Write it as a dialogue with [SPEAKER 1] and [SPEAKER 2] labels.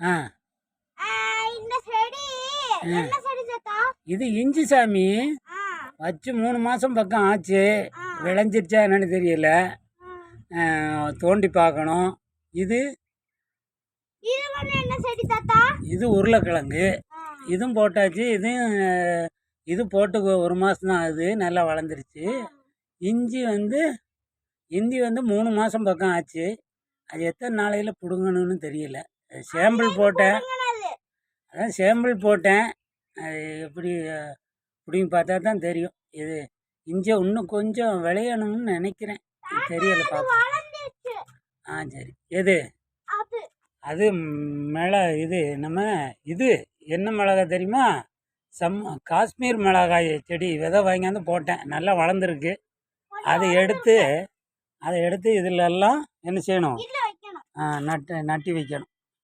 [SPEAKER 1] ஆ
[SPEAKER 2] இந்த செடி என்ன செடி தாத்தா?
[SPEAKER 1] இது இஞ்சி சாமி.
[SPEAKER 2] ஆ
[SPEAKER 1] வச்சு 3 மாதம் பக்கம் ஆச்சு.
[SPEAKER 2] ஆ
[SPEAKER 1] விளைஞ்சிருச்சா என்னன்னு தெரியல.
[SPEAKER 2] ஆ.
[SPEAKER 1] தோண்டி பார்க்கணும். இது
[SPEAKER 2] இது வந்து என்ன செடி தாத்தா?
[SPEAKER 1] இது உருளைக்கிழங்கு.
[SPEAKER 2] ஆ.
[SPEAKER 1] இதுவும் போட்டாச்சு. இது போட்டு 1 மாதம் தான் ஆகுது. நல்லா வளர்ந்துருச்சு. இஞ்சி வந்து 3 மாதம் பக்கம் ஆச்சு. அது எத்தனை நாளையில் பிடுங்கணும்னு தெரியல. சாம்பிள் போட்டேன்.
[SPEAKER 2] புடுங்கினது.
[SPEAKER 1] அதான் சாம்பிள் போட்டேன். அது எப்படி பிடிங்கி பார்த்தா தான் தெரியும். இது இஞ்சி இன்னும் கொஞ்சம் விளையணும்னு நினைக்கிறேன். தெரியல
[SPEAKER 2] அது
[SPEAKER 1] பார்ப்போம்.
[SPEAKER 2] வளர்ந்துருச்சு.
[SPEAKER 1] ஆ சரி. எது
[SPEAKER 2] அது
[SPEAKER 1] அது இது நம்ம இது என்ன மிளகாய் தெரியுமா? காஷ்மீர் மிளகாய் செடி விதை வாங்கியாந்து போட்டேன். நல்லா வளர்ந்துருக்கு. அதை எடுத்து இதிலெல்லாம் என்ன செய்யணும்?
[SPEAKER 2] இதுல வைக்கணும்.
[SPEAKER 1] நட்டி வைக்கணும்.